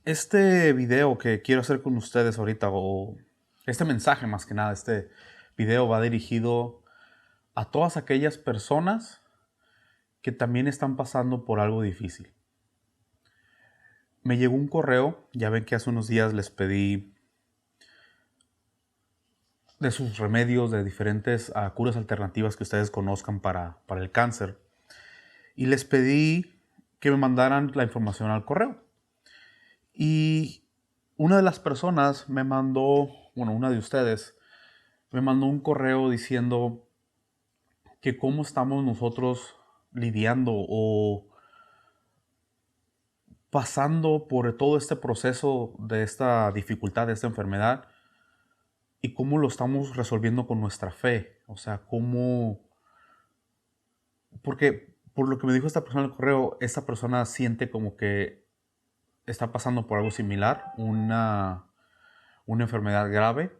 Este video que quiero hacer con ustedes ahorita, o este mensaje más que nada, este video va dirigido a todas aquellas personas que también están pasando por algo difícil. Me llegó un correo, ya ven que hace unos días les pedí de sus remedios, de diferentes curas alternativas que ustedes conozcan para el cáncer. Y les pedí que me mandaran la información al correo. Y una de las personas me mandó, bueno, una de ustedes, me mandó un correo diciendo que cómo estamos nosotros lidiando o pasando por todo este proceso de esta dificultad, de esta enfermedad, y cómo lo estamos resolviendo con nuestra fe. O sea, cómo... Porque por lo que me dijo esta persona en el correo, esta persona siente como que está pasando por algo similar, una enfermedad grave,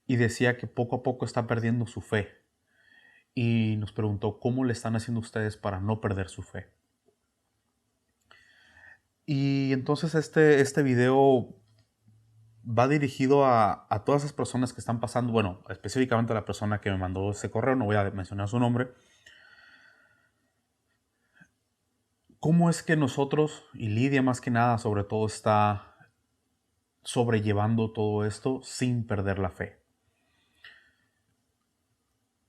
y decía que poco a poco está perdiendo su fe. Y nos preguntó cómo le están haciendo ustedes para no perder su fe. Y entonces este video va dirigido a todas esas personas que están pasando, bueno, específicamente a la persona que me mandó ese correo, no voy a mencionar su nombre. ¿Cómo es que nosotros, y Lidia más que nada sobre todo, está sobrellevando todo esto sin perder la fe?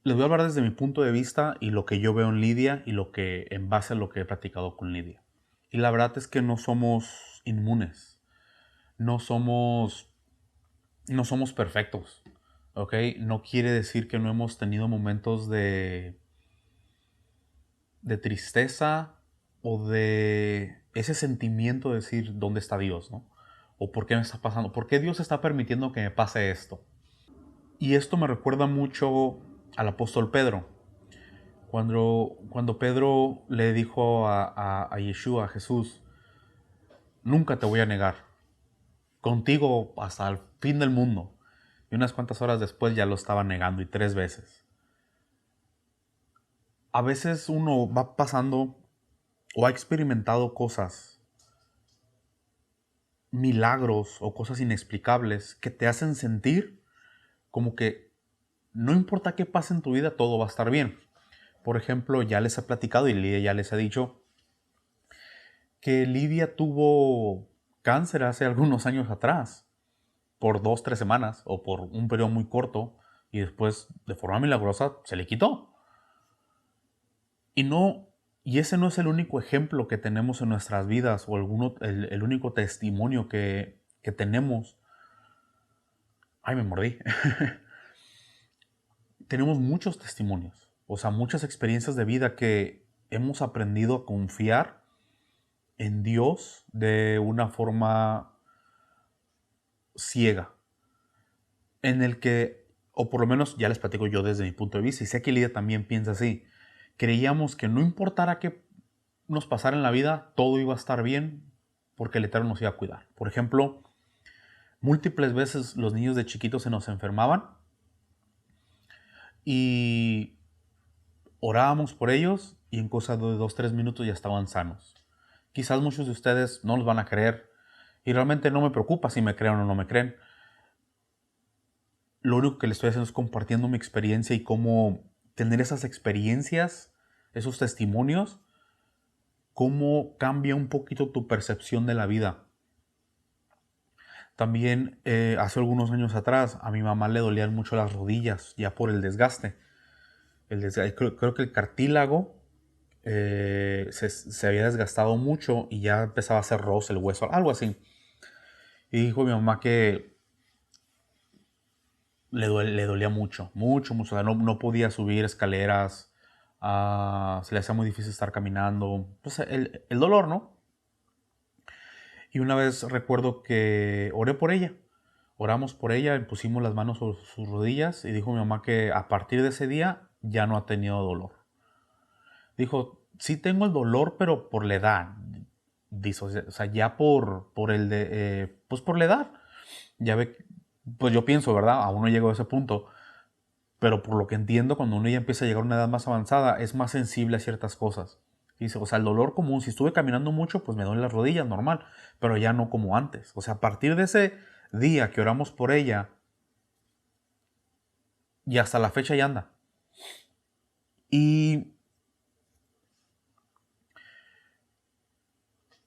Les voy a hablar desde mi punto de vista y lo que yo veo en Lidia y lo que en base a lo que he practicado con Lidia. Y la verdad es que no somos inmunes, no somos, no somos perfectos, ¿ok? No quiere decir que no hemos tenido momentos de tristeza o de ese sentimiento de decir, ¿dónde está Dios, no? ¿O por qué me está pasando? ¿Por qué Dios está permitiendo que me pase esto? Y esto me recuerda mucho al apóstol Pedro. Cuando Pedro le dijo a Yeshua, a Jesús, nunca te voy a negar, contigo hasta el fin del mundo. Y unas cuantas horas después ya lo estaba negando y 3 veces. A veces uno va pasando o ha experimentado cosas, milagros o cosas inexplicables que te hacen sentir como que no importa qué pase en tu vida, todo va a estar bien. Por ejemplo, ya les he platicado y Lidia ya les ha dicho que Lidia tuvo cáncer hace algunos años atrás, por 2, 3 semanas o por un periodo muy corto, y después de forma milagrosa se le quitó. Y no, y ese no es el único ejemplo que tenemos en nuestras vidas o el único testimonio que tenemos. Ay, me mordí. Tenemos muchos testimonios, o sea, muchas experiencias de vida que hemos aprendido a confiar en Dios de una forma ciega, en el que, o por lo menos ya les platico yo desde mi punto de vista, y sé que Lidia también piensa así, creíamos que no importara qué nos pasara en la vida, todo iba a estar bien porque el Eterno nos iba a cuidar. Por ejemplo, múltiples veces los niños de chiquitos se nos enfermaban y orábamos por ellos y en cosa de 2, 3 minutos ya estaban sanos. Quizás muchos de ustedes no los van a creer y realmente no me preocupa si me creen o no me creen. Lo único que les estoy haciendo es compartiendo mi experiencia y cómo tener esas experiencias, esos testimonios, cómo cambia un poquito tu percepción de la vida. También hace algunos años atrás a mi mamá le dolían mucho las rodillas ya por el desgaste. Creo que el cartílago se había desgastado mucho y ya empezaba a hacer roce el hueso, algo así. Y dijo mi mamá que le dolía mucho, mucho, mucho. O sea, no podía subir escaleras, se le hacía muy difícil estar caminando. Pues el dolor, ¿no? Y una vez recuerdo que oré por ella. Oramos por ella, pusimos las manos sobre sus rodillas y dijo mi mamá que a partir de ese día ya no ha tenido dolor. Dijo, sí tengo el dolor, pero por la edad. Dice, o sea, ya por el de, pues por la edad. Ya ve, pues yo pienso, ¿verdad? Aún no llego a ese punto. Pero por lo que entiendo, cuando uno ya empieza a llegar a una edad más avanzada, es más sensible a ciertas cosas. Dice, o sea, el dolor común, si estuve caminando mucho, pues me duelen las rodillas, normal, pero ya no como antes. O sea, a partir de ese día que oramos por ella, y hasta la fecha ya anda. Y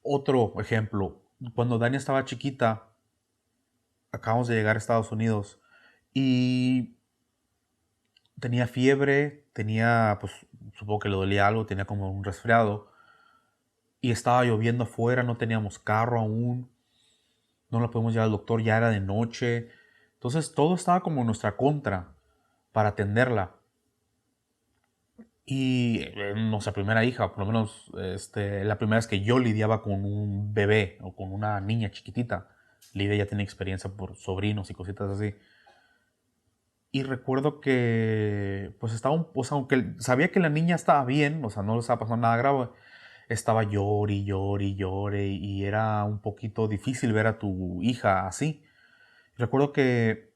otro ejemplo, cuando Dani estaba chiquita, acabamos de llegar a Estados Unidos y tenía fiebre, tenía, pues supongo que le dolía algo, tenía como un resfriado y estaba lloviendo afuera, no teníamos carro aún, no la podemos llevar al doctor, ya era de noche, entonces todo estaba como en nuestra contra para atenderla. Y nuestra primera hija, por lo menos la primera vez que yo lidiaba con un bebé o con una niña chiquitita, Lidia ya tiene experiencia por sobrinos y cositas así. Y recuerdo que, pues estaba, o sea, aunque sabía que la niña estaba bien, o sea, no le estaba pasando nada grave, estaba llore, llore, llore, y era un poquito difícil ver a tu hija así. Recuerdo que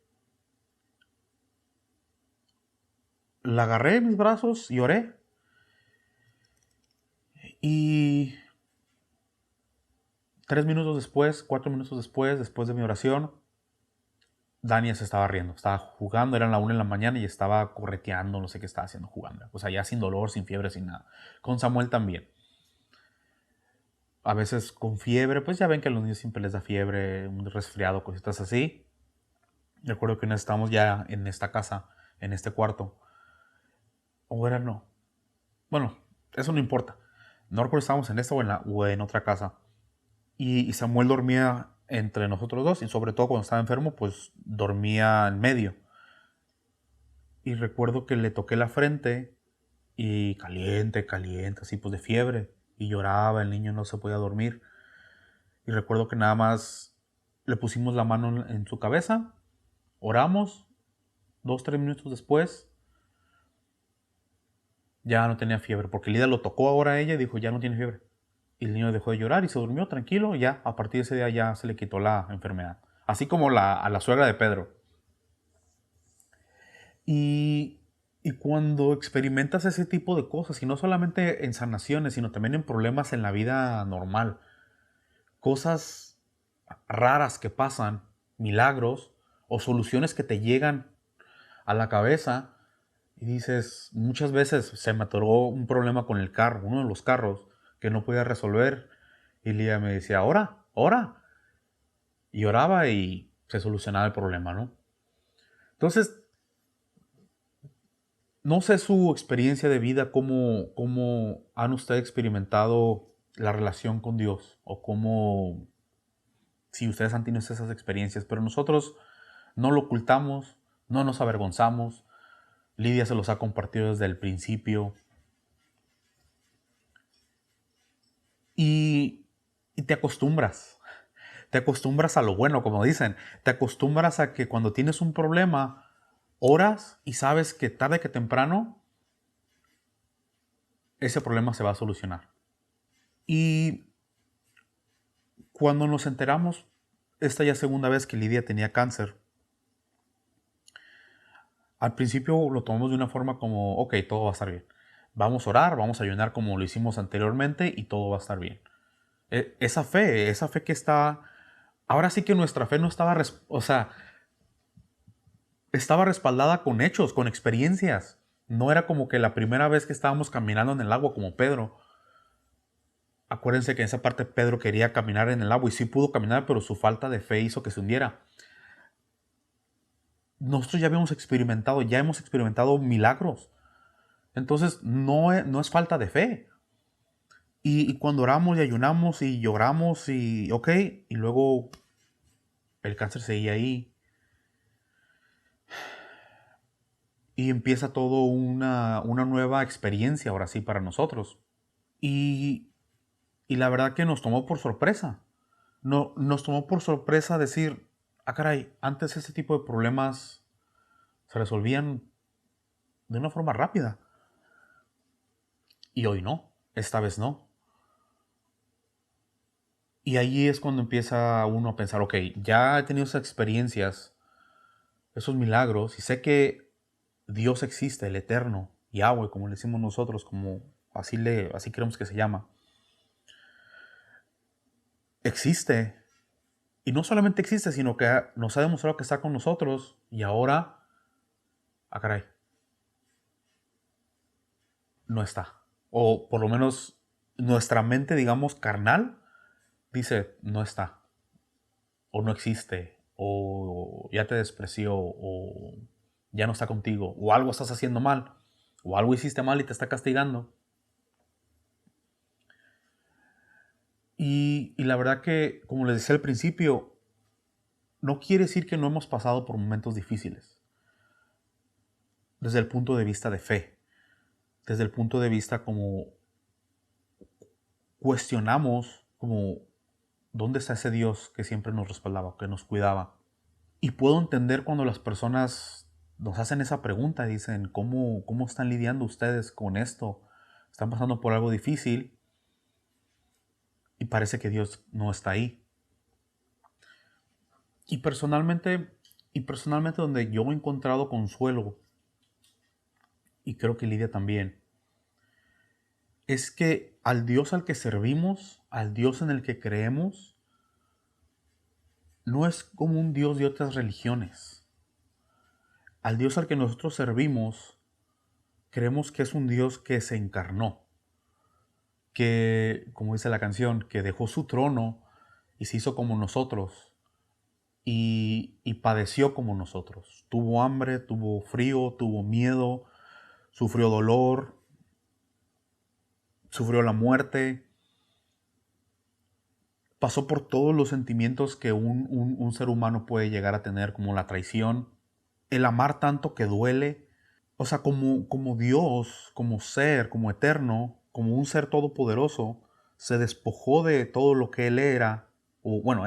la agarré en mis brazos y lloré. Y 3 minutos después, 4 minutos después, después de mi oración, Dania se estaba riendo, estaba jugando, era la 1 de la mañana y estaba correteando, no sé qué estaba haciendo, jugando. O sea, ya sin dolor, sin fiebre, sin nada. Con Samuel también. A veces con fiebre, pues ya ven que a los niños siempre les da fiebre, un resfriado, cositas así. Recuerdo que estábamos ya en esta casa, en este cuarto. O era no. Bueno, eso no importa. No recuerdo si estábamos en esta o en otra casa. Y Samuel dormía entre nosotros dos y sobre todo cuando estaba enfermo, pues dormía en medio. Y recuerdo que le toqué la frente y caliente, caliente, así pues de fiebre. Y lloraba, el niño no se podía dormir. Y recuerdo que nada más le pusimos la mano en su cabeza, oramos, 2, 3 minutos después ya no tenía fiebre, porque Lida lo tocó ahora a ella y dijo ya no tiene fiebre. Y el niño dejó de llorar y se durmió tranquilo, y ya a partir de ese día ya se le quitó la enfermedad. Así como a la suegra de Pedro. Y, y cuando experimentas ese tipo de cosas, y no solamente en sanaciones, sino también en problemas en la vida normal, cosas raras que pasan, milagros o soluciones que te llegan a la cabeza y dices, muchas veces se me atoró un problema con el carro, uno de los carros que no podía resolver y Lía me decía, ora, ora, y oraba y se solucionaba el problema, ¿no? Entonces, no sé su experiencia de vida, cómo han ustedes experimentado la relación con Dios o cómo, si ustedes han tenido esas experiencias, pero nosotros no lo ocultamos, no nos avergonzamos. Lidia se los ha compartido desde el principio. Y, y te acostumbras. Te acostumbras a lo bueno, como dicen. Te acostumbras a que cuando tienes un problema, oras y sabes que tarde que temprano ese problema se va a solucionar. Y cuando nos enteramos, esta ya segunda vez que Lidia tenía cáncer, al principio lo tomamos de una forma como, ok, todo va a estar bien. Vamos a orar, vamos a ayunar como lo hicimos anteriormente y todo va a estar bien. Esa fe que está... Ahora sí que nuestra fe no estaba, o sea, estaba respaldada con hechos, con experiencias. No era como que la primera vez que estábamos caminando en el agua como Pedro. Acuérdense que en esa parte Pedro quería caminar en el agua y sí pudo caminar, pero su falta de fe hizo que se hundiera. Nosotros ya hemos experimentado milagros. Entonces no es falta de fe. Y cuando oramos y ayunamos y lloramos y ok, y luego el cáncer seguía ahí. Y empieza todo una nueva experiencia ahora sí para nosotros. Y, y la verdad que nos tomó por sorpresa. No, nos tomó por sorpresa decir, ah caray, antes este tipo de problemas se resolvían de una forma rápida. Y hoy no, esta vez no. Y ahí es cuando empieza uno a pensar, ok, ya he tenido esas experiencias, esos milagros, y sé que Dios existe, el eterno, Yahweh, como le decimos nosotros, como así creemos que se llama, existe. Y no solamente existe, sino que nos ha demostrado que está con nosotros. Y ahora, caray, no está. O por lo menos nuestra mente, digamos, carnal, dice, no está. O no existe. O ya te despreció. O ya no está contigo. O algo estás haciendo mal. O algo hiciste mal y te está castigando. Y la verdad que, como les decía al principio, no quiere decir que no hemos pasado por momentos difíciles. Desde el punto de vista de fe. Desde el punto de vista como cuestionamos como dónde está ese Dios que siempre nos respaldaba, que nos cuidaba. Y puedo entender cuando las personas nos hacen esa pregunta, dicen, ¿cómo están lidiando ustedes con esto? Están pasando por algo difícil y parece que Dios no está ahí. Y personalmente donde yo he encontrado consuelo, y creo que Lidia también, es que al Dios al que servimos, al Dios en el que creemos, no es como un Dios de otras religiones. Al Dios al que nosotros servimos, creemos que es un Dios que se encarnó, que, como dice la canción, que dejó su trono y se hizo como nosotros y padeció como nosotros. Tuvo hambre, tuvo frío, tuvo miedo, sufrió dolor, sufrió la muerte, pasó por todos los sentimientos que un ser humano puede llegar a tener, como la traición, el amar tanto que duele. O sea, como Dios, como ser, como eterno, como un ser todopoderoso, se despojó de todo lo que Él era, o bueno,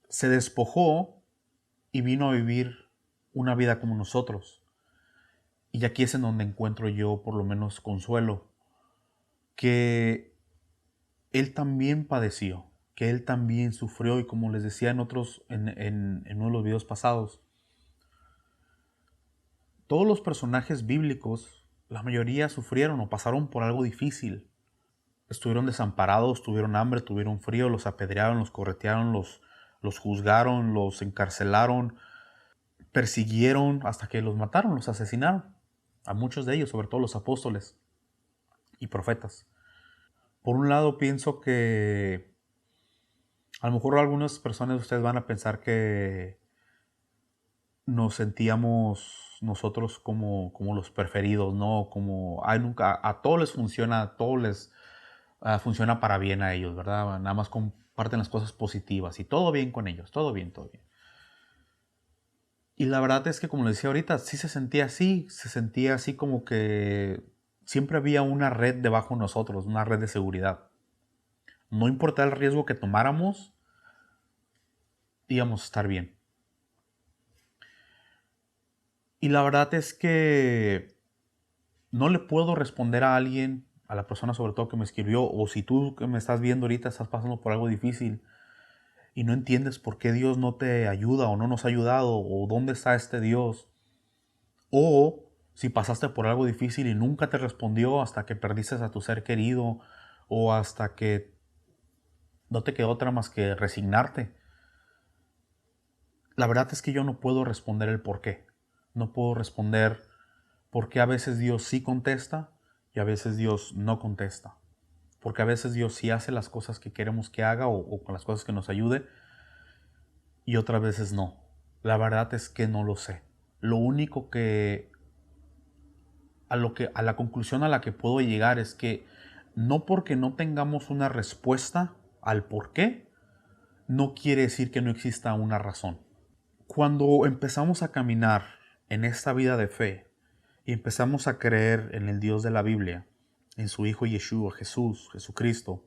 se despojó y vino a vivir una vida como nosotros. Y aquí es en donde encuentro yo por lo menos consuelo, que Él también padeció, que Él también sufrió, y como les decía en uno de los videos pasados, todos los personajes bíblicos, la mayoría sufrieron o pasaron por algo difícil. Estuvieron desamparados, tuvieron hambre, tuvieron frío, los apedrearon, los corretearon, los juzgaron, los encarcelaron, persiguieron hasta que los mataron, los asesinaron. A muchos de ellos, sobre todo los apóstoles y profetas. Por un lado pienso que a lo mejor algunas personas de ustedes van a pensar que nos sentíamos nosotros como los preferidos, ¿no? Como, ay, nunca, a todos les funciona, a todos les funciona para bien a ellos, ¿verdad? Nada más comparten las cosas positivas y todo bien con ellos, todo bien, todo bien. Y la verdad es que, como les decía ahorita, sí se sentía así como que siempre había una red debajo de nosotros, una red de seguridad. No importa el riesgo que tomáramos, íbamos a estar bien. Y la verdad es que no le puedo responder a alguien, a la persona sobre todo que me escribió, o si tú que me estás viendo ahorita estás pasando por algo difícil y no entiendes por qué Dios no te ayuda o no nos ha ayudado, o dónde está este Dios, o si pasaste por algo difícil y nunca te respondió hasta que perdiste a tu ser querido, o hasta que no te quedó otra más que resignarte. La verdad es que yo no puedo responder el por qué. No puedo responder por qué a veces Dios sí contesta y a veces Dios no contesta. Porque a veces Dios sí hace las cosas que queremos que haga o con las cosas que nos ayude y otras veces no. La verdad es que no lo sé. Lo único a la conclusión a la que puedo llegar es que no porque no tengamos una respuesta al por qué, no quiere decir que no exista una razón. Cuando empezamos a caminar en esta vida de fe y empezamos a creer en el Dios de la Biblia, en su Hijo Yeshua, Jesucristo,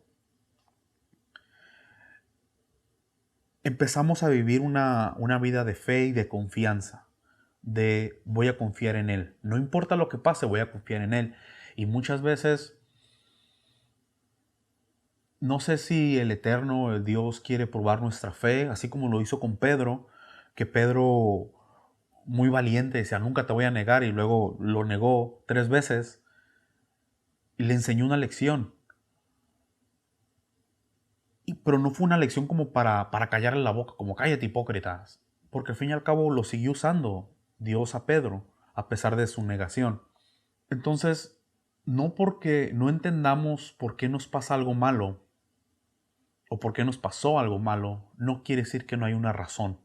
empezamos a vivir una vida de fe y de confianza, de voy a confiar en Él. No importa lo que pase, voy a confiar en Él. Y muchas veces, no sé si el Eterno, el Dios, quiere probar nuestra fe, así como lo hizo con Pedro, que Pedro, muy valiente, decía, nunca te voy a negar, y luego lo negó 3 veces. y le enseñó una lección. Pero no fue una lección como para callarle la boca, como cállate hipócritas. Porque al fin y al cabo lo siguió usando Dios a Pedro, a pesar de su negación. Entonces, no porque no entendamos por qué nos pasa algo malo, o por qué nos pasó algo malo, no quiere decir que no hay una razón.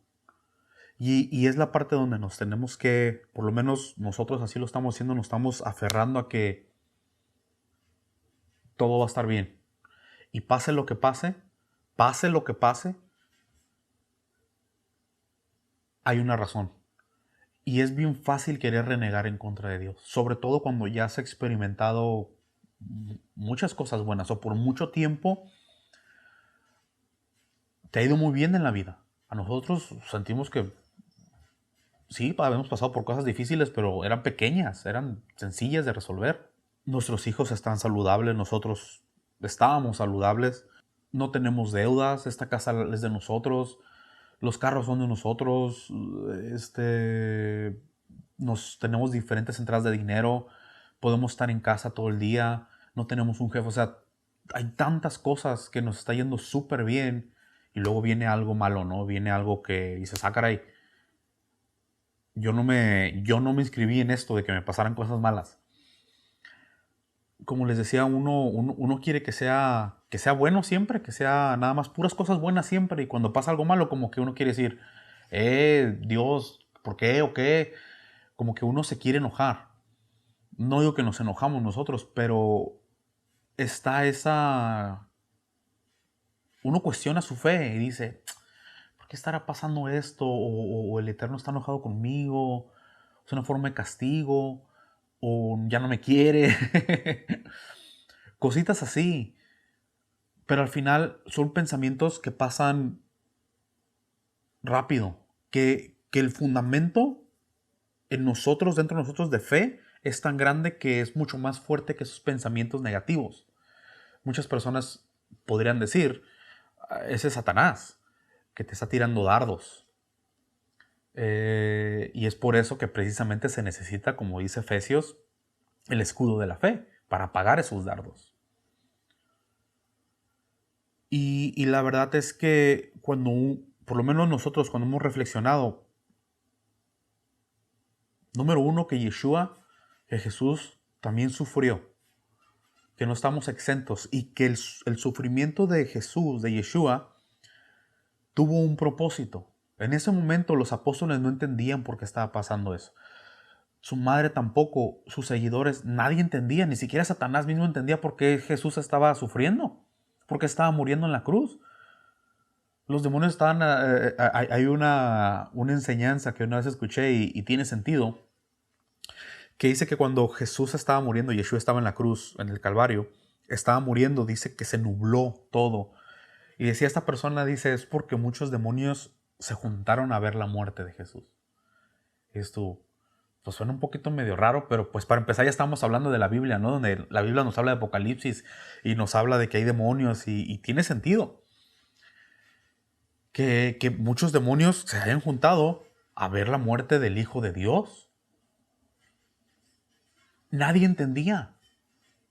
Y es la parte donde nos tenemos que, por lo menos nosotros así lo estamos haciendo, nos estamos aferrando a que todo va a estar bien. Y pase lo que pase, hay una razón. Y es bien fácil querer renegar en contra de Dios, sobre todo cuando ya has experimentado muchas cosas buenas o por mucho tiempo te ha ido muy bien en la vida. A nosotros sentimos que sí, habíamos pasado por cosas difíciles, pero eran pequeñas, eran sencillas de resolver. Nuestros hijos están saludables, nosotros estábamos saludables, no tenemos deudas, esta casa es de nosotros, los carros son de nosotros, nos tenemos diferentes entradas de dinero, podemos estar en casa todo el día, no tenemos un jefe, o sea, hay tantas cosas que nos está yendo súper bien y luego viene algo malo, ¿no? Viene algo que dices, ah, caray, yo no me inscribí en esto de que me pasaran cosas malas. Como les decía, uno quiere que sea bueno siempre, que sea nada más puras cosas buenas siempre. Y cuando pasa algo malo, como que uno quiere decir, Dios, ¿por qué o qué? Como que uno se quiere enojar. No digo que nos enojamos nosotros, pero está esa... Uno cuestiona su fe y dice, ¿por qué estará pasando esto? O el Eterno está enojado conmigo. Es una forma de castigo. O ya no me quiere. Cositas así. Pero al final son pensamientos que pasan rápido. Que el fundamento en nosotros, dentro de nosotros de fe, es tan grande que es mucho más fuerte que esos pensamientos negativos. Muchas personas podrían decir, ese es Satanás, que te está tirando dardos. Y es por eso que precisamente se necesita, como dice Efesios, el escudo de la fe, para apagar esos dardos. Y la verdad es que por lo menos nosotros cuando hemos reflexionado, número uno, que Jesús también sufrió, que no estamos exentos y que el sufrimiento de Jesús, de Yeshua, tuvo un propósito. En ese momento los apóstoles no entendían por qué estaba pasando eso. Su madre tampoco, sus seguidores, nadie entendía, ni siquiera Satanás mismo entendía por qué Jesús estaba sufriendo, por qué estaba muriendo en la cruz. Los demonios estaban... hay una enseñanza que una vez escuché y tiene sentido, que dice que cuando Jesús estaba muriendo, Yeshua estaba en la cruz, en el Calvario, estaba muriendo, dice que se nubló todo. Y decía esta persona, dice, es porque muchos demonios se juntaron a ver la muerte de Jesús. Y esto, pues suena un poquito medio raro, pero pues para empezar ya estamos hablando de la Biblia, ¿no? Donde la Biblia nos habla de Apocalipsis y nos habla de que hay demonios y tiene sentido. Que muchos demonios se hayan juntado a ver la muerte del Hijo de Dios. Nadie entendía.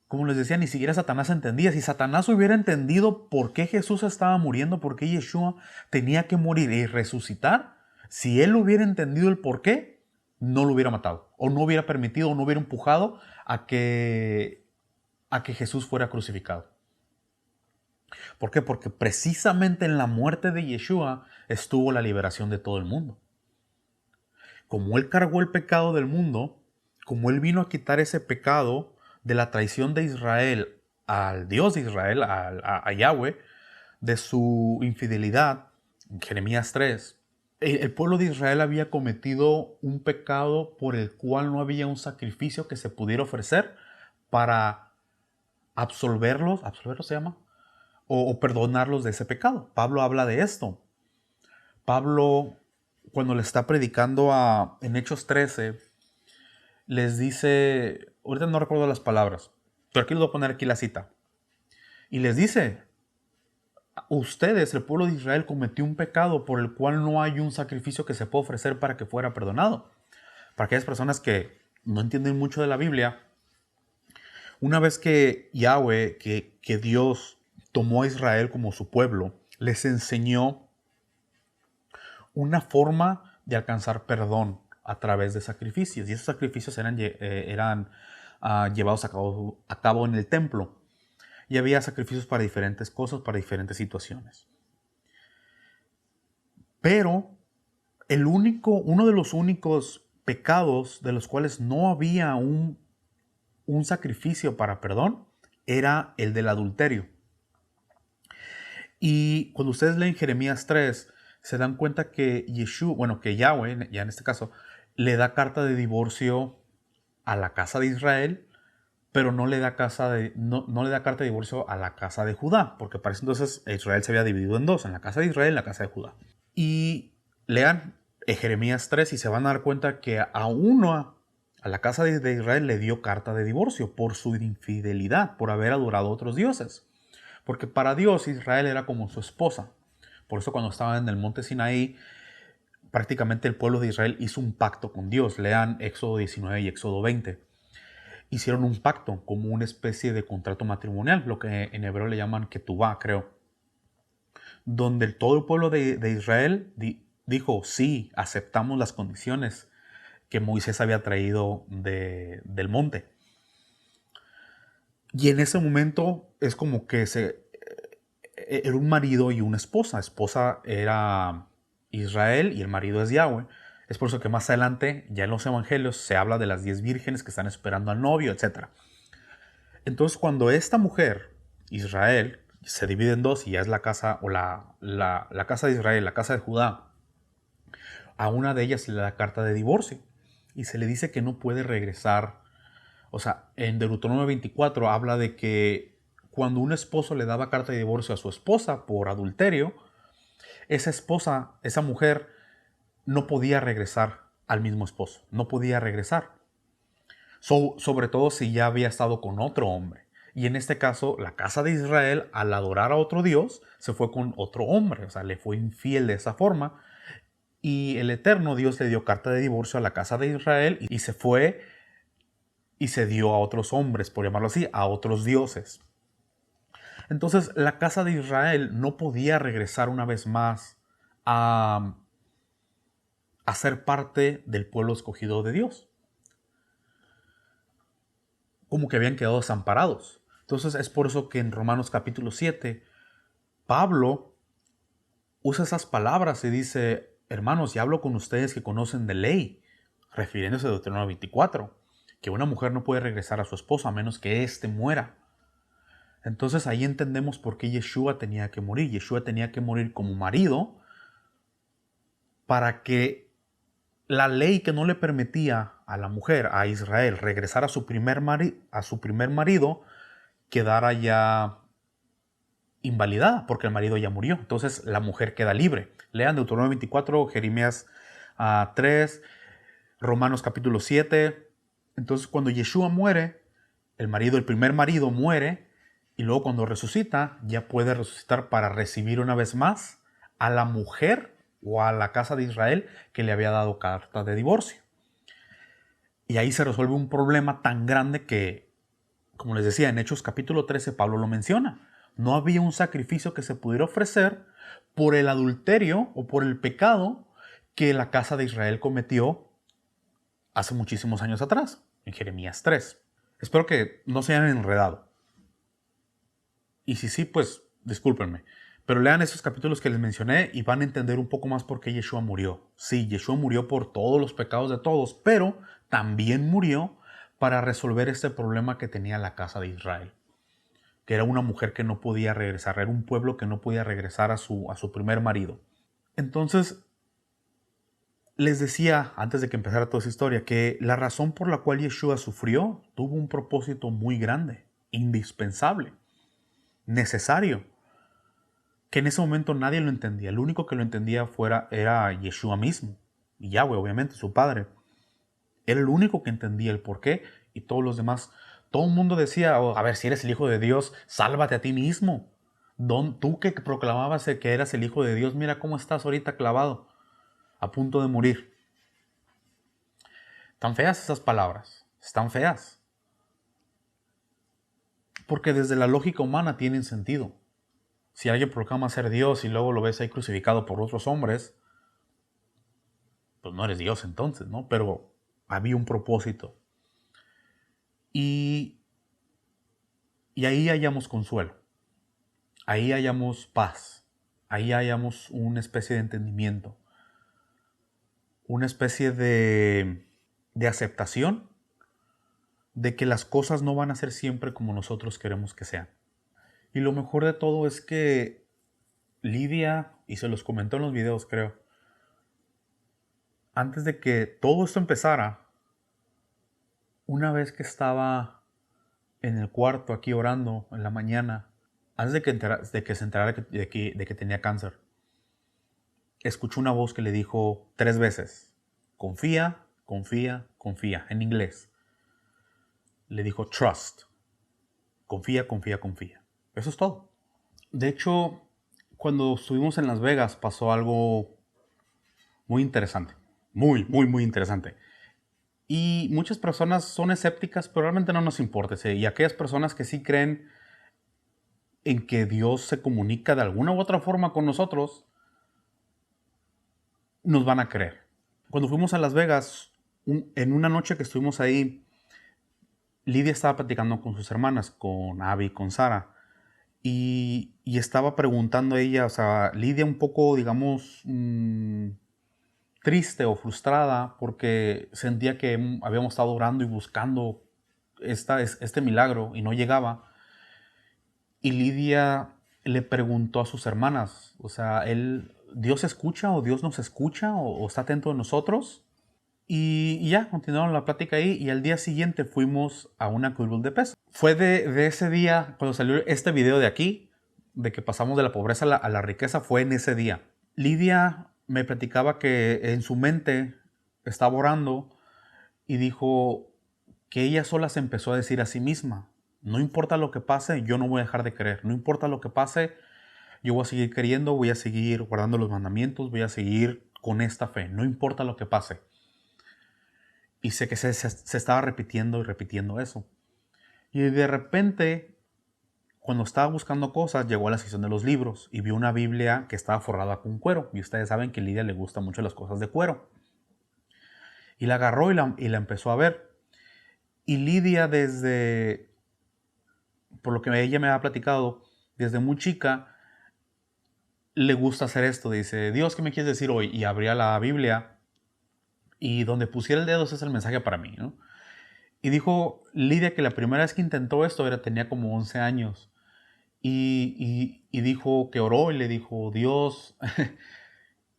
Como les decía, ni siquiera Satanás entendía. Si Satanás hubiera entendido por qué Jesús estaba muriendo, por qué Yeshua tenía que morir y resucitar, si él hubiera entendido el por qué, no lo hubiera matado. O no hubiera permitido, o no hubiera empujado a que Jesús fuera crucificado. ¿Por qué? Porque precisamente en la muerte de Yeshua estuvo la liberación de todo el mundo. Como él cargó el pecado del mundo, como él vino a quitar ese pecado de la traición de Israel al Dios de Israel, a Yahweh, de su infidelidad, en Jeremías 3, el pueblo de Israel había cometido un pecado por el cual no había un sacrificio que se pudiera ofrecer para absolverlos se llama, o perdonarlos de ese pecado. Pablo habla de esto. Pablo, cuando le está predicando en Hechos 13, les dice, ahorita no recuerdo las palabras, pero aquí les voy a poner aquí la cita. Y les dice, ustedes, el pueblo de Israel, cometió un pecado por el cual no hay un sacrificio que se pueda ofrecer para que fuera perdonado. Para aquellas personas que no entienden mucho de la Biblia, Una vez que Yahweh, que Dios tomó a Israel como su pueblo, les enseñó una forma de alcanzar perdón a través de sacrificios. Y esos sacrificios eran llevados a cabo en el templo. Y había sacrificios para diferentes cosas, para diferentes situaciones. Pero uno de los únicos pecados de los cuales no había un sacrificio para perdón era el del adulterio. Y cuando ustedes leen Jeremías 3, se dan cuenta que que Yahweh, ya en este caso, le da carta de divorcio a la casa de Israel, pero no le da no le da carta de divorcio a la casa de Judá, porque para eso entonces Israel se había dividido en dos, en la casa de Israel y la casa de Judá. Y lean Jeremías 3 y se van a dar cuenta que a la casa de Israel le dio carta de divorcio por su infidelidad, por haber adorado a otros dioses. Porque para Dios Israel era como su esposa. Por eso cuando estaban en el monte Sinaí, prácticamente el pueblo de Israel hizo un pacto con Dios. Lean Éxodo 19 y Éxodo 20. Hicieron un pacto como una especie de contrato matrimonial, lo que en hebreo le llaman ketubá, creo. Donde todo el pueblo de Israel dijo, sí, aceptamos las condiciones que Moisés había traído del monte. Y en ese momento es como que era un marido y una esposa. Esposa era Israel y el marido es Yahweh. Es por eso que más adelante, ya en los evangelios, se habla de las 10 vírgenes que están esperando al novio, etc. Entonces, cuando esta mujer, Israel, se divide en dos y ya es la casa, o la casa de Israel, la casa de Judá, a una de ellas se le da carta de divorcio y se le dice que no puede regresar. O sea, en Deuteronomio 24 habla de que cuando un esposo le daba carta de divorcio a su esposa por adulterio, esa mujer, no podía regresar al mismo esposo, no podía regresar. Sobre todo si ya había estado con otro hombre. Y en este caso, la casa de Israel, al adorar a otro Dios, se fue con otro hombre, o sea, le fue infiel de esa forma. Y el eterno Dios le dio carta de divorcio a la casa de Israel y se fue y se dio a otros hombres, por llamarlo así, a otros dioses. Entonces la casa de Israel no podía regresar una vez más a ser parte del pueblo escogido de Dios. Como que habían quedado desamparados. Entonces es por eso que en Romanos capítulo 7, Pablo usa esas palabras y dice, hermanos, ya hablo con ustedes que conocen de ley, refiriéndose a Deuteronomio 24, que una mujer no puede regresar a su esposo a menos que éste muera. Entonces ahí entendemos por qué Yeshua tenía que morir. Yeshua tenía que morir como marido para que la ley que no le permitía a la mujer, a Israel, regresar a su primer marido, quedara ya invalidada porque el marido ya murió. Entonces la mujer queda libre. Lean Deuteronomio 24, Jeremías 3, Romanos capítulo 7. Entonces cuando Yeshua muere, el primer marido muere, y luego cuando resucita, ya puede resucitar para recibir una vez más a la mujer o a la casa de Israel que le había dado carta de divorcio. Y ahí se resuelve un problema tan grande que, como les decía, en Hechos capítulo 13 Pablo lo menciona. No había un sacrificio que se pudiera ofrecer por el adulterio o por el pecado que la casa de Israel cometió hace muchísimos años atrás, en Jeremías 3. Espero que no se hayan enredado. Y si sí, pues discúlpenme. Pero lean esos capítulos que les mencioné y van a entender un poco más por qué Yeshua murió. Sí, Yeshua murió por todos los pecados de todos, pero también murió para resolver este problema que tenía la casa de Israel. Que era una mujer que no podía regresar, era un pueblo que no podía regresar a su primer marido. Entonces, les decía antes de que empezara toda esa historia que la razón por la cual Yeshua sufrió tuvo un propósito muy grande, indispensable, necesario, que en ese momento nadie lo entendía. El único que lo entendía era Yeshua mismo, y Yahweh, obviamente, su padre. Era el único que entendía el porqué, y todos los demás, todo el mundo decía, oh, a ver, si eres el hijo de Dios, sálvate a ti mismo. Tú que proclamabas que eras el hijo de Dios, mira cómo estás ahorita clavado, a punto de morir. Están feas esas palabras, están feas. Porque desde la lógica humana tienen sentido. Si alguien proclama ser Dios y luego lo ves ahí crucificado por otros hombres, pues no eres Dios entonces, ¿no? Pero había un propósito. Y ahí hallamos consuelo. Ahí hallamos paz. Ahí hallamos una especie de entendimiento. Una especie de aceptación de que las cosas no van a ser siempre como nosotros queremos que sean. Y lo mejor de todo es que Lidia, y se los comentó en los videos creo, antes de que todo esto empezara, una vez que estaba en el cuarto aquí orando en la mañana, antes de que se enterara de que tenía cáncer, escuchó una voz que le dijo 3 veces, confía, confía, confía, en inglés. Le dijo trust, confía, confía, confía. Eso es todo. De hecho, cuando estuvimos en Las Vegas pasó algo muy interesante. Muy, muy, muy interesante. Y muchas personas son escépticas, pero realmente no nos importa. ¿Sí? Y aquellas personas que sí creen en que Dios se comunica de alguna u otra forma con nosotros, nos van a creer. Cuando fuimos a Las Vegas, en una noche que estuvimos ahí, Lidia estaba platicando con sus hermanas, con Abby y con Sara. Y estaba preguntando a ella, o sea, Lidia un poco, digamos, triste o frustrada porque sentía que habíamos estado orando y buscando este milagro y no llegaba. Y Lidia le preguntó a sus hermanas, o sea, ¿Dios escucha o Dios nos escucha o está atento a nosotros? Y ya, continuaron la plática ahí y al día siguiente fuimos a una curul de peso. Fue de ese día, cuando salió este video de aquí, de que pasamos de la pobreza a la riqueza, fue en ese día. Lidia me platicaba que en su mente estaba orando y dijo que ella sola se empezó a decir a sí misma, no importa lo que pase, yo no voy a dejar de creer, no importa lo que pase, yo voy a seguir creyendo, voy a seguir guardando los mandamientos, voy a seguir con esta fe, no importa lo que pase. Y sé que se estaba repitiendo y repitiendo eso. Y de repente, cuando estaba buscando cosas, llegó a la sección de los libros y vio una Biblia que estaba forrada con cuero. Y ustedes saben que a Lidia le gustan mucho las cosas de cuero. Y la agarró y la empezó a ver. Y Lidia por lo que ella me ha platicado, desde muy chica, le gusta hacer esto. Dice, Dios, ¿qué me quieres decir hoy? Y abría la Biblia y donde pusiera el dedo ese es el mensaje para mí, ¿no? Y dijo Lidia que la primera vez que intentó esto tenía como 11 años. Y dijo que oró y le dijo, Dios,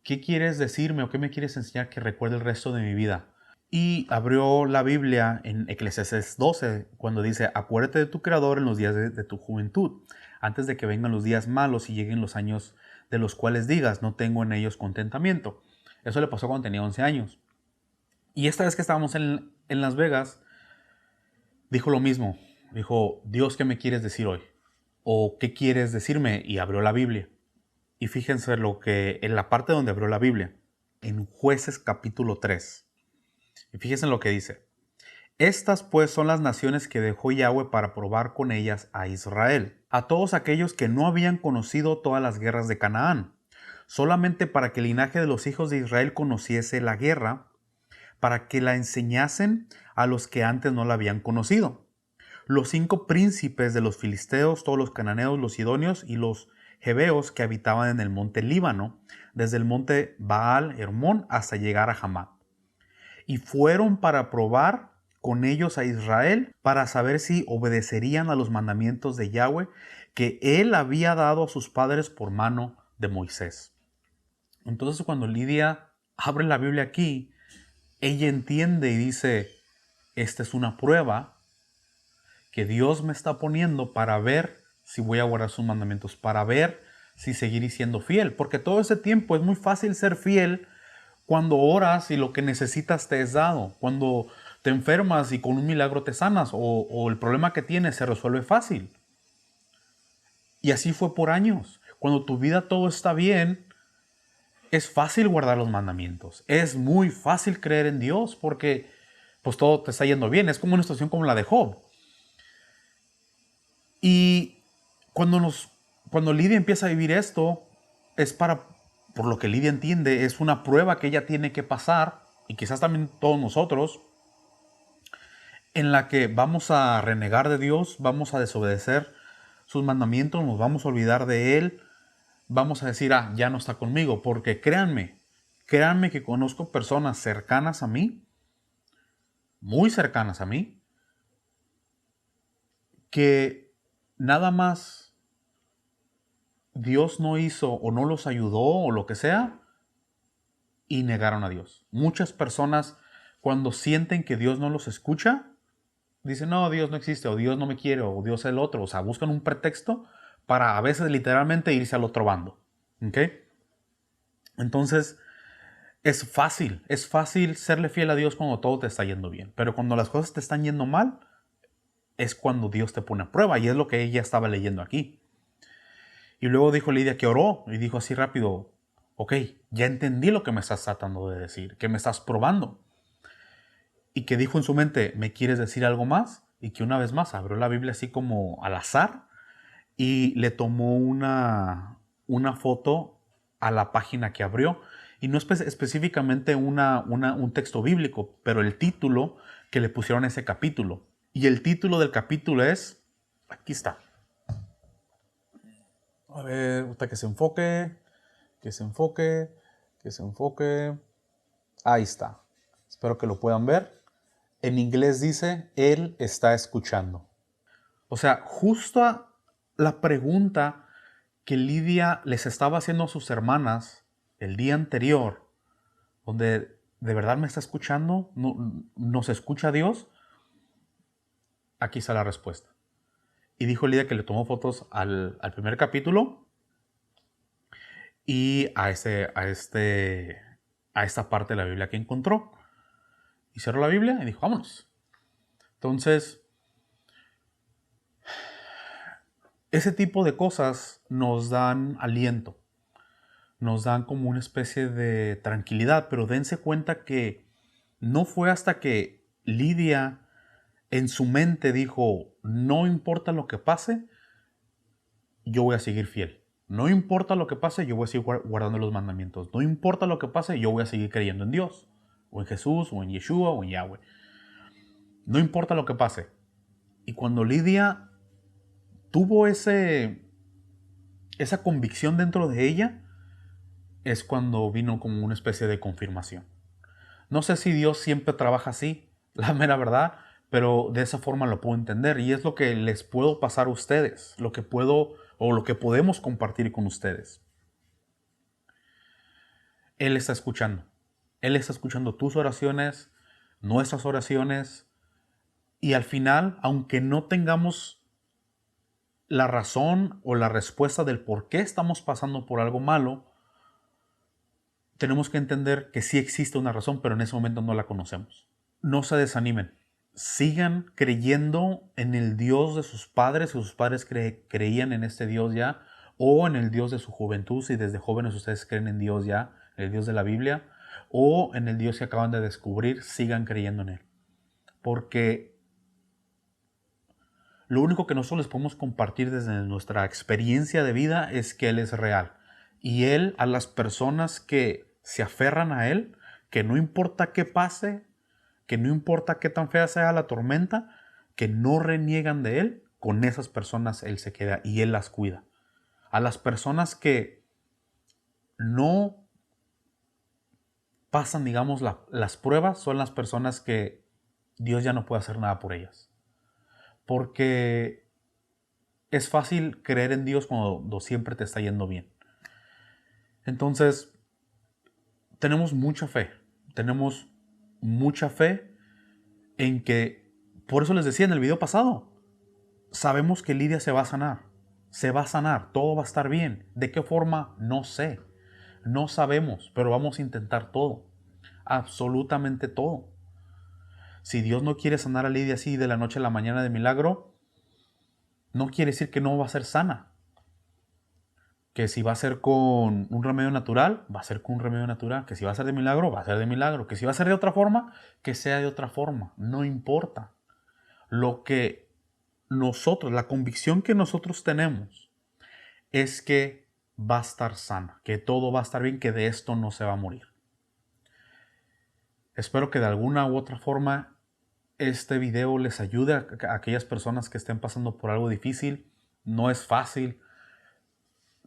¿qué quieres decirme o qué me quieres enseñar que recuerde el resto de mi vida? Y abrió la Biblia en Eclesiastés 12, cuando dice, acuérdate de tu Creador en los días de tu juventud, antes de que vengan los días malos y lleguen los años de los cuales digas, no tengo en ellos contentamiento. Eso le pasó cuando tenía 11 años. Y esta vez que estábamos en Las Vegas, dijo lo mismo. Dijo, Dios, ¿qué me quieres decir hoy? ¿O qué quieres decirme? Y abrió la Biblia. Y fíjense en la parte donde abrió la Biblia, en Jueces capítulo 3. Y fíjense en lo que dice. Estas pues son las naciones que dejó Yahweh para probar con ellas a Israel, a todos aquellos que no habían conocido todas las guerras de Canaán, solamente para que el linaje de los hijos de Israel conociese la guerra, para que la enseñasen a los que antes no la habían conocido. Los 5 príncipes de los filisteos, todos los cananeos, los sidonios y los jebeos que habitaban en el monte Líbano, desde el monte Baal Hermón hasta llegar a Hamat. Y fueron para probar con ellos a Israel, para saber si obedecerían a los mandamientos de Yahweh que él había dado a sus padres por mano de Moisés. Entonces cuando Lidia abre la Biblia aquí, ella entiende y dice, esta es una prueba que Dios me está poniendo para ver si voy a guardar sus mandamientos, para ver si seguir siendo fiel. Porque todo ese tiempo es muy fácil ser fiel cuando oras y lo que necesitas te es dado. Cuando te enfermas y con un milagro te sanas o el problema que tienes se resuelve fácil. Y así fue por años. Cuando tu vida todo está bien, es fácil guardar los mandamientos. Es muy fácil creer en Dios porque pues todo te está yendo bien. Es como una situación como la de Job. Y cuando Lidia empieza a vivir esto, es por lo que Lidia entiende, es una prueba que ella tiene que pasar, y quizás también todos nosotros, en la que vamos a renegar de Dios, vamos a desobedecer sus mandamientos, nos vamos a olvidar de Él, vamos a decir, ya no está conmigo, porque créanme que conozco personas cercanas a mí, muy cercanas a mí, que nada más Dios no hizo o no los ayudó o lo que sea y negaron a Dios. Muchas personas cuando sienten que Dios no los escucha, dicen, no, Dios no existe, o Dios no me quiere, o Dios es el otro. O sea, buscan un pretexto para a veces literalmente irse al otro bando. ¿Ok? Entonces, es fácil serle fiel a Dios cuando todo te está yendo bien. Pero cuando las cosas te están yendo mal, es cuando Dios te pone a prueba. Y es lo que ella estaba leyendo aquí. Y luego dijo Lidia que oró y dijo así rápido, ok, ya entendí lo que me estás tratando de decir, que me estás probando. Y que dijo en su mente, ¿me quieres decir algo más? Y que una vez más abrió la Biblia así como al azar y le tomó una foto a la página que abrió. Y no específicamente un texto bíblico, pero el título que le pusieron a ese capítulo. Y el título del capítulo es, aquí está. A ver, hasta que se enfoque, que se enfoque, que se enfoque. Ahí está. Espero que lo puedan ver. En inglés dice, Él está escuchando. O sea, justo la pregunta que Lidia les estaba haciendo a sus hermanas el día anterior, donde de verdad me está escuchando, ¿nos escucha Dios? Aquí está la respuesta. Y dijo Lidia que le tomó fotos al primer capítulo y a esta parte de la Biblia que encontró. Y cerró la Biblia y dijo, vámonos. Entonces, ese tipo de cosas nos dan aliento, nos dan como una especie de tranquilidad, pero dense cuenta que no fue hasta que Lidia en su mente dijo, no importa lo que pase, yo voy a seguir fiel. No importa lo que pase, yo voy a seguir guardando los mandamientos. No importa lo que pase, yo voy a seguir creyendo en Dios, o en Jesús, o en Yeshua, o en Yahweh. No importa lo que pase. Y cuando Lidia tuvo esa convicción dentro de ella, es cuando vino como una especie de confirmación. No sé si Dios siempre trabaja así, la mera verdad, pero de esa forma lo puedo entender y es lo que les puedo pasar a ustedes, lo que puedo o lo que podemos compartir con ustedes. Él está escuchando. Él está escuchando tus oraciones, nuestras oraciones y al final, aunque no tengamos la razón o la respuesta del por qué estamos pasando por algo malo, tenemos que entender que sí existe una razón, pero en ese momento no la conocemos. No se desanimen. Sigan creyendo en el Dios de sus padres, si sus padres creían en este Dios ya, o en el Dios de su juventud, si desde jóvenes ustedes creen en Dios ya, el Dios de la Biblia, o en el Dios que acaban de descubrir, sigan creyendo en Él. Porque lo único que nosotros les podemos compartir desde nuestra experiencia de vida es que Él es real. Y Él, a las personas que se aferran a Él, que no importa qué pase, que no importa qué tan fea sea la tormenta, que no reniegan de Él, con esas personas Él se queda y Él las cuida. A las personas que no pasan, digamos, las pruebas, son las personas que Dios ya no puede hacer nada por ellas. Porque es fácil creer en Dios cuando siempre te está yendo bien. Entonces, tenemos mucha fe en que, por eso les decía en el video pasado, sabemos que Lidia se va a sanar, todo va a estar bien. ¿De qué forma? No sé, no sabemos, pero vamos a intentar todo, absolutamente todo. Si Dios no quiere sanar a Lidia así de la noche a la mañana de milagro, no quiere decir que no va a ser sana. Que si va a ser con un remedio natural, va a ser con un remedio natural. Que si va a ser de milagro, va a ser de milagro. Que si va a ser de otra forma, que sea de otra forma. No importa. Lo que la convicción que nosotros tenemos es que va a estar sana, que todo va a estar bien, que de esto no se va a morir. Espero que de alguna u otra forma este video les ayude a aquellas personas que estén pasando por algo difícil. No es fácil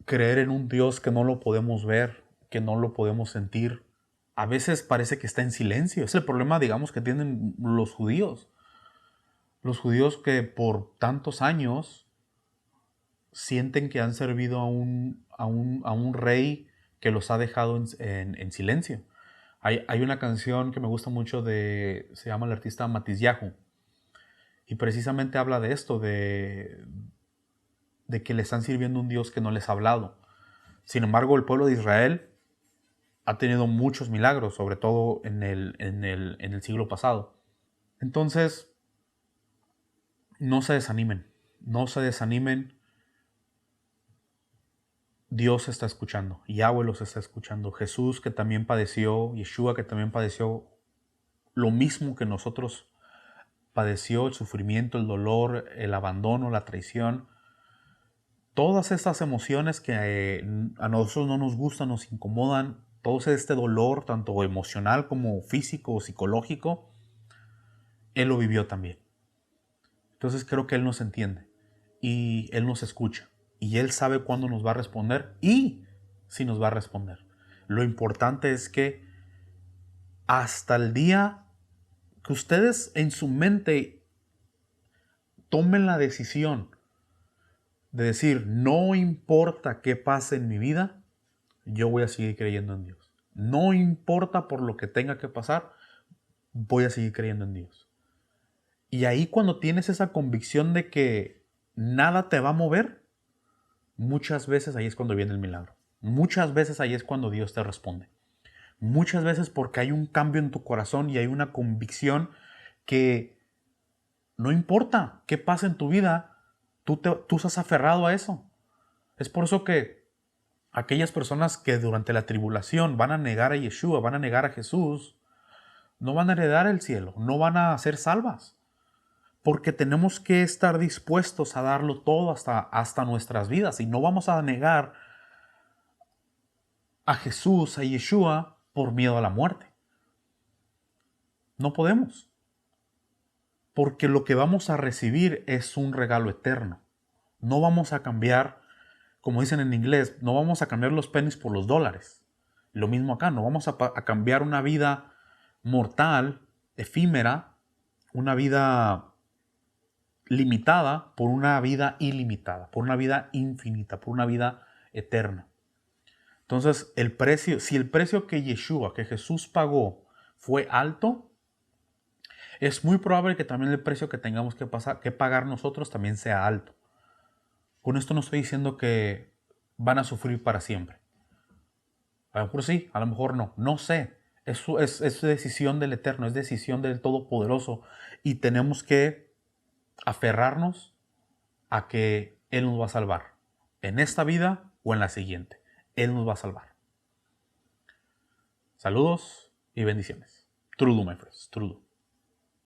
creer en un Dios que no lo podemos ver, que no lo podemos sentir. A veces parece que está en silencio. Es el problema, digamos, que tienen los judíos. Los judíos que por tantos años sienten que han servido a un rey que los ha dejado en silencio. Hay una canción que me gusta mucho se llama el artista Matisyahu, y precisamente habla de esto, de que le están sirviendo a un Dios que no les ha hablado. Sin embargo, el pueblo de Israel ha tenido muchos milagros, sobre todo en el siglo pasado. Entonces, no se desanimen, no se desanimen. Dios está escuchando, Yahweh los está escuchando. Jesús, que también padeció, Yeshua, que también padeció lo mismo que nosotros, padeció el sufrimiento, el dolor, el abandono, la traición. Todas estas emociones que a nosotros no nos gustan, nos incomodan, todo este dolor, tanto emocional como físico o psicológico, Él lo vivió también. Entonces creo que Él nos entiende y Él nos escucha. Y Él sabe cuándo nos va a responder y si nos va a responder. Lo importante es que hasta el día que ustedes en su mente tomen la decisión de decir, no importa qué pase en mi vida, yo voy a seguir creyendo en Dios. No importa por lo que tenga que pasar, voy a seguir creyendo en Dios. Y ahí cuando tienes esa convicción de que nada te va a mover, muchas veces ahí es cuando viene el milagro. Muchas veces ahí es cuando Dios te responde. Muchas veces porque hay un cambio en tu corazón y hay una convicción que no importa qué pase en tu vida, tú estás aferrado a eso. Es por eso que aquellas personas que durante la tribulación van a negar a Yeshua, van a negar a Jesús, no van a heredar el cielo, no van a ser salvas. Porque tenemos que estar dispuestos a darlo todo hasta nuestras vidas. Y no vamos a negar a Jesús, a Yeshua, por miedo a la muerte. No podemos. Porque lo que vamos a recibir es un regalo eterno. No vamos a cambiar, como dicen en inglés, no vamos a cambiar los pennies por los dólares. Lo mismo acá, no vamos a cambiar una vida mortal, efímera, una vida limitada por una vida ilimitada, por una vida infinita, por una vida eterna. Entonces, si el precio que Yeshua, que Jesús pagó, fue alto, es muy probable que también el precio que tengamos que pagar nosotros también sea alto. Con esto no estoy diciendo que van a sufrir para siempre. A lo mejor sí, a lo mejor no. No sé. Es decisión del Eterno, es decisión del Todopoderoso. Y tenemos que aferrarnos a que Él nos va a salvar. En esta vida o en la siguiente. Él nos va a salvar. Saludos y bendiciones. Trudo, my friends. Trudo.